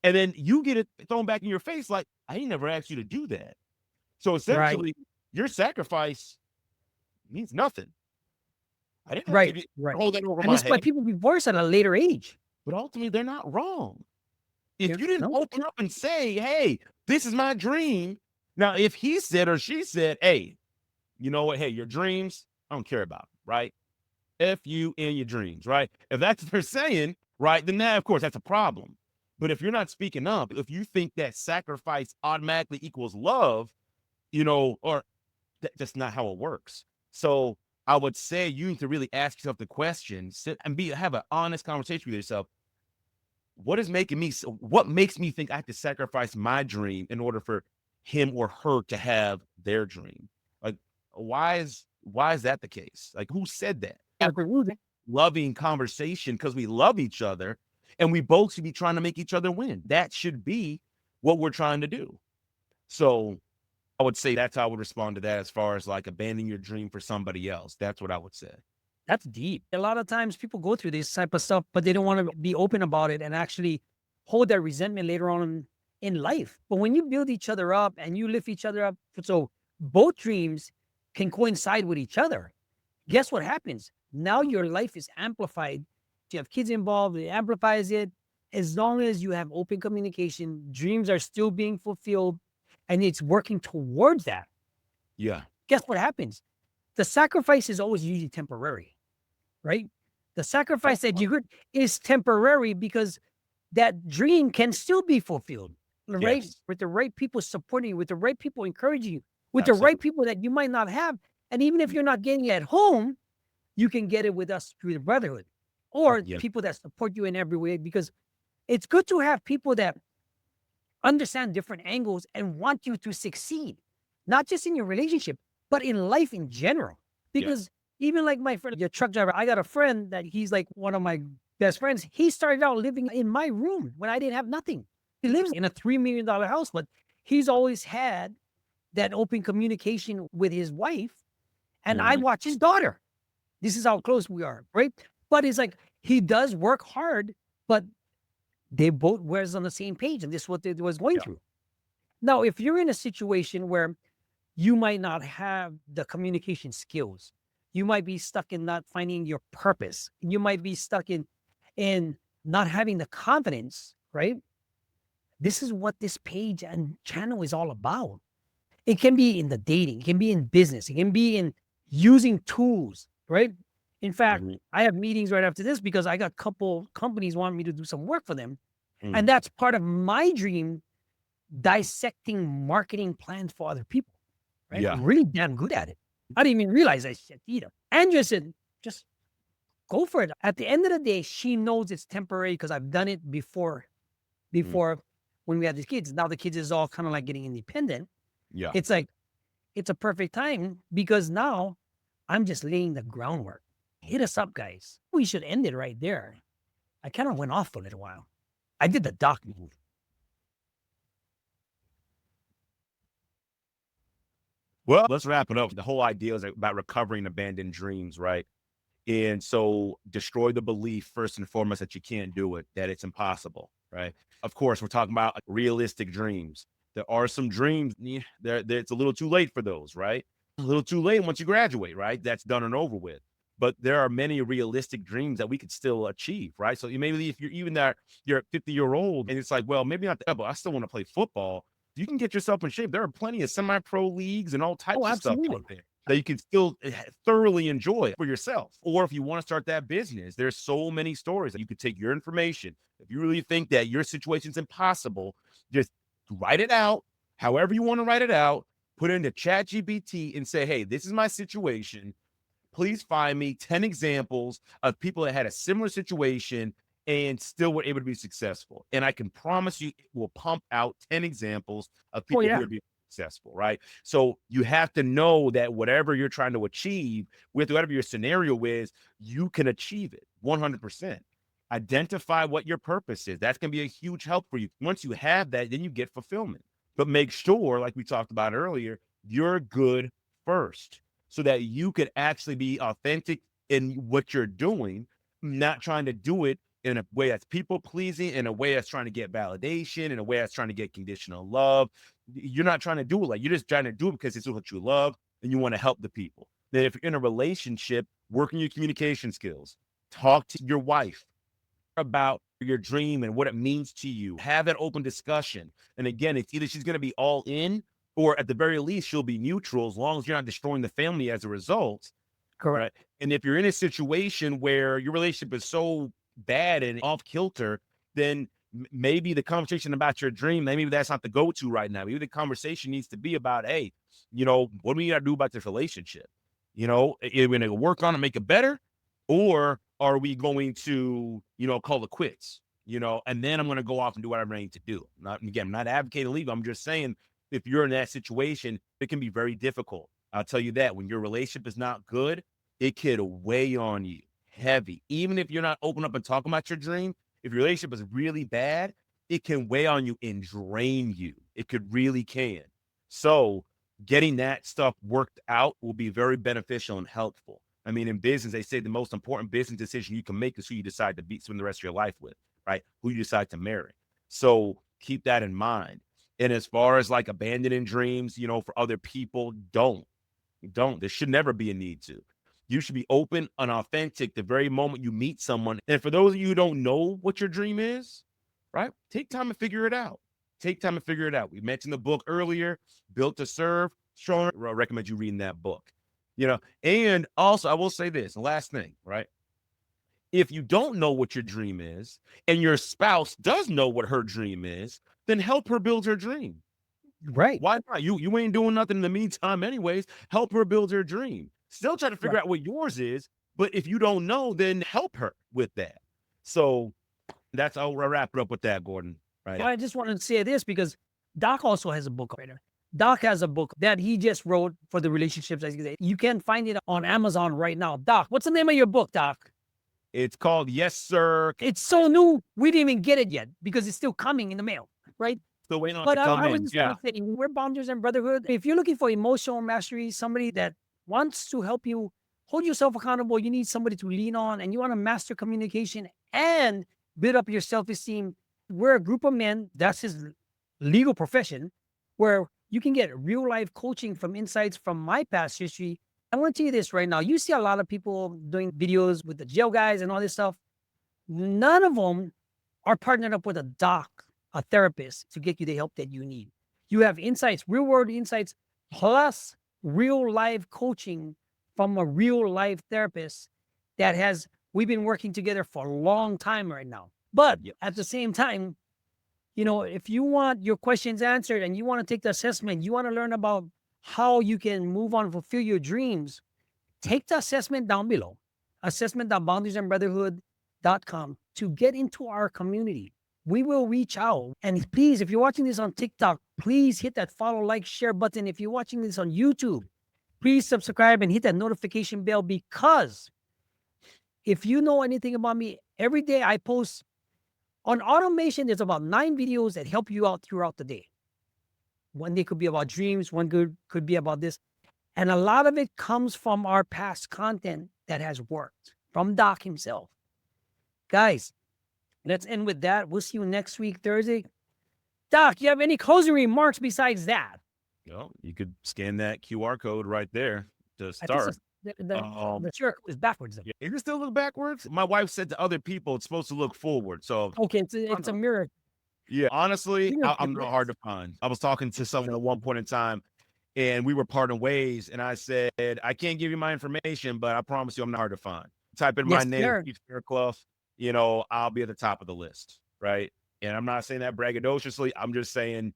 [SPEAKER 2] And then you get it thrown back in your face like, I ain't never asked you to do that. So essentially, your sacrifice means nothing. I didn't have to hold that over my head.
[SPEAKER 1] And that's why people divorce at a later age.
[SPEAKER 2] But ultimately, they're not wrong. If you didn't open up and say, hey, this is my dream. Now, if he said or she said, hey, you know what? Hey, your dreams, I don't care about, right? F you and your dreams, right? If that's what they're saying, right, then that, of course, that's a problem. But if you're not speaking up, if you think that sacrifice automatically equals love, or that's not how it works. So I would say you need to really ask yourself the question, sit and have an honest conversation with yourself. What makes me think I have to sacrifice my dream in order for him or her to have their dream? Like, why is that the case? Like, who said that? Loving conversation, because we love each other and we both should be trying to make each other win. That should be what we're trying to do. So I would say that's how I would respond to that, as far as like abandoning your dream for somebody else. That's what I would say.
[SPEAKER 1] That's deep. A lot of times people go through this type of stuff, but they don't want to be open about it and actually hold that resentment later on in life. But when you build each other up and you lift each other up, so both dreams can coincide with each other, guess what happens? Now your life is amplified. You have kids involved, it amplifies it. As long as you have open communication, dreams are still being fulfilled, and it's working towards that.
[SPEAKER 2] Yeah.
[SPEAKER 1] Guess what happens? The sacrifice is always usually temporary, right? The sacrifice that you could is temporary because that dream can still be fulfilled, right?
[SPEAKER 2] Yes.
[SPEAKER 1] With the right people supporting you, with the right people encouraging you, with the right people that you might not have. And even if you're not getting it at home, you can get it with us through the Brotherhood or
[SPEAKER 2] Yeah.
[SPEAKER 1] people that support you in every way, because it's good to have people that understand different angles and want you to succeed, not just in your relationship, but in life in general.
[SPEAKER 2] Yeah.
[SPEAKER 1] Because even like my friend, your truck driver, I got a friend that he's like one of my best friends. He started out living in my room when I didn't have nothing. He lives in a $3 million house, but he's always had that open communication with his wife. And I
[SPEAKER 2] Mhm.
[SPEAKER 1] watch his daughter. This is how close we are, right? But it's like he does work hard, but they both were on the same page, and this is what they was going
[SPEAKER 2] Yeah.
[SPEAKER 1] through. Now, if you're in a situation where you might not have the communication skills, you might be stuck in not finding your purpose. You might be stuck in not having the confidence, right? This is what this page and channel is all about. It can be in the dating, it can be in business, it can be in using tools, right? In fact,
[SPEAKER 2] Mhm.
[SPEAKER 1] I have meetings right after this because I got a couple companies wanting me to do some work for them. And
[SPEAKER 2] Mm.
[SPEAKER 1] that's part of my dream, dissecting marketing plans for other people, right?
[SPEAKER 2] Yeah.
[SPEAKER 1] I'm really damn good at it. I didn't even realize that shit either. Andrea said, just go for it. At the end of the day, she knows it's temporary because I've done it before,
[SPEAKER 2] Mm.
[SPEAKER 1] before when we had these kids. Now the kids is all kind of like getting independent.
[SPEAKER 2] Yeah.
[SPEAKER 1] It's like, it's a perfect time because now I'm just laying the groundwork. Hit us up, guys. We should end it right there. I kind of went off for a little while. I did the doc move.
[SPEAKER 2] Well, let's wrap it up. The whole idea is about recovering abandoned dreams, right? And so destroy the belief first and foremost that you can't do it, that it's impossible, right? Of course, we're talking about realistic dreams. There are some dreams, it's a little too late for those, right? A little too late once you graduate, right? That's done and over with. But there are many realistic dreams that we could still achieve, right? So maybe if you're even that you're a 50-year-old and it's like, well, maybe not that, but I still want to play football. You can get yourself in shape. There are plenty of semi-pro leagues and all
[SPEAKER 1] Oh,
[SPEAKER 2] types of stuff
[SPEAKER 1] absolutely.
[SPEAKER 2] out there that you can still thoroughly enjoy for yourself. Or if you want to start that business, there's so many stories that you could take your information. If you really think that your situation's impossible, just write it out, however you want to write it out, put it into ChatGPT and say, hey, this is my situation. Please find me 10 examples of people that had a similar situation and still were able to be successful. And I can promise you it will pump out 10 examples of
[SPEAKER 1] Oh,
[SPEAKER 2] people who
[SPEAKER 1] yeah.
[SPEAKER 2] are being successful, right? So you have to know that whatever you're trying to achieve with whatever your scenario is, you can achieve it 100%. Identify what your purpose is. That's going to be a huge help for you. Once you have that, then you get fulfillment. But make sure, like we talked about earlier, you're good first so that you could actually be authentic in what you're doing, not trying to do it in a way that's people pleasing, in a way that's trying to get validation, in a way that's trying to get conditional love. You're not trying to do it like you're just trying to do it because it's what you love and you want to help the people. Then, if you're in a relationship, work on your communication skills, talk to your wife about your dream and what it means to you. Have that open discussion. And again, it's either she's going to be all in or at the very least, she'll be neutral as long as you're not destroying the family as a result.
[SPEAKER 1] Correct.
[SPEAKER 2] Right. And if you're in a situation where your relationship is so bad and off kilter, then maybe the conversation about your dream, maybe that's not the go to right now. Maybe the conversation needs to be about, hey, what do we got to do about this relationship? Are we going to work on it, make it better? Or are we going to, call it quits? And then I'm going to go off and do what I'm ready to do. I'm not advocating legal. I'm just saying if you're in that situation, it can be very difficult. I'll tell you that when your relationship is not good, it could weigh on you heavy. Even if you're not open up and talking about your dream, if your relationship is really bad, it can weigh on you and drain you. It could really can. So getting that stuff worked out will be very beneficial and helpful. I mean, in business, they say the most important business decision you can make is who you decide to spend the rest of your life with, right? Who you decide to marry. So keep that in mind. And as far as like abandoning dreams, for other people, don't. There should never be a need to. You should be open and authentic the very moment you meet someone. And for those of you who don't know what your dream is, right? Take time to figure it out. Take time to figure it out. We mentioned the book earlier, Built to Serve. Strongly recommend you reading that book. And also I will say this, the last thing, right? If you don't know what your dream is and your spouse does know what her dream is, then help her build her dream.
[SPEAKER 1] Right.
[SPEAKER 2] Why not? You ain't doing nothing in the meantime anyways. Help her build her dream. Still try to figure
[SPEAKER 1] Right.
[SPEAKER 2] out what yours is, But if you don't know, then help her with that. So that's how we'll wrap it up with that, Gordon. Right.
[SPEAKER 1] I just wanted to say this because Doc also has a book writer. Doc has a book that he just wrote for the relationships. You can find it on Amazon right now. Doc, what's the name of your book, Doc?
[SPEAKER 2] It's called Yes, Sir.
[SPEAKER 1] It's so new, we didn't even get it yet because it's still coming in the mail, right?
[SPEAKER 2] Still waiting on it
[SPEAKER 1] But
[SPEAKER 2] to come
[SPEAKER 1] I was
[SPEAKER 2] in.
[SPEAKER 1] just
[SPEAKER 2] Yeah.
[SPEAKER 1] going to say, we're Boundaries and Brotherhood. If you're looking for emotional mastery, somebody that wants to help you hold yourself accountable, you need somebody to lean on, and you want to master communication and build up your self-esteem. We're a group of men, that's his legal profession, where you can get real life coaching from insights from my past history. I want to tell you this right now. You see a lot of people doing videos with the jail guys and all this stuff. None of them are partnered up with a doc, a therapist to get you the help that you need. You have insights, real world insights, plus real life coaching from a real life therapist we've been working together for a long time right now. But at the same time, if you want your questions answered and you want to take the assessment, you want to learn about how you can move on and fulfill your dreams, take the assessment down below, assessment.boundariesandbrotherhood.com, to get into our community. We will reach out. And please, if you're watching this on TikTok, please hit that follow, like, share button. If you're watching this on YouTube, please subscribe and hit that notification bell, because if you know anything about me, every day I post on automation. There's about 9 videos that help you out throughout the day. One day could be about dreams, one could be about this. And a lot of it comes from our past content that has worked, from Doc himself. Guys, let's end with that. We'll see you next week, Thursday. Doc, you have any closing remarks besides that?
[SPEAKER 2] Well, you could scan that QR code right there to
[SPEAKER 1] I think
[SPEAKER 2] start.
[SPEAKER 1] the QR code is backwards.
[SPEAKER 2] Yeah, it can still look backwards. My wife said to other people it's supposed to look forward. So
[SPEAKER 1] Okay, it's a mirror.
[SPEAKER 2] yeah, honestly,
[SPEAKER 1] Finger
[SPEAKER 2] I'm not hard to find. I was talking to someone at one point in time, and we were parting ways, and I said, I can't give you my information, but I promise you I'm not hard to find. Type in my
[SPEAKER 1] Yes,
[SPEAKER 2] name,
[SPEAKER 1] sir.
[SPEAKER 2] Keith Fairclough, I'll be at the top of the list, right? And I'm not saying that braggadociously. I'm just saying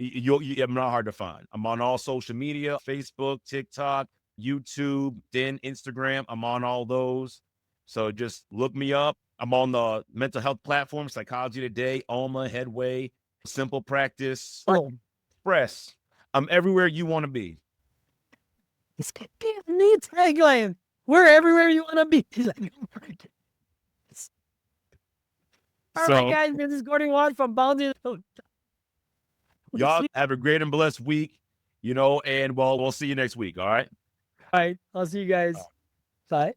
[SPEAKER 2] I'm not hard to find. I'm on all social media, Facebook, TikTok, YouTube, then Instagram. I'm on all those. So just look me up. I'm on the mental health platform, Psychology Today, Alma, Headway, Simple Practice,
[SPEAKER 1] Oh,
[SPEAKER 2] Express. I'm everywhere you want to be.
[SPEAKER 1] this could be a neat tagline. We're everywhere you want to be. All right, guys, this is Gordon Wat from Boundaries.
[SPEAKER 2] Y'all have a great and blessed week, and we'll see you next week. All right.
[SPEAKER 1] All right, I'll see you guys. Bye.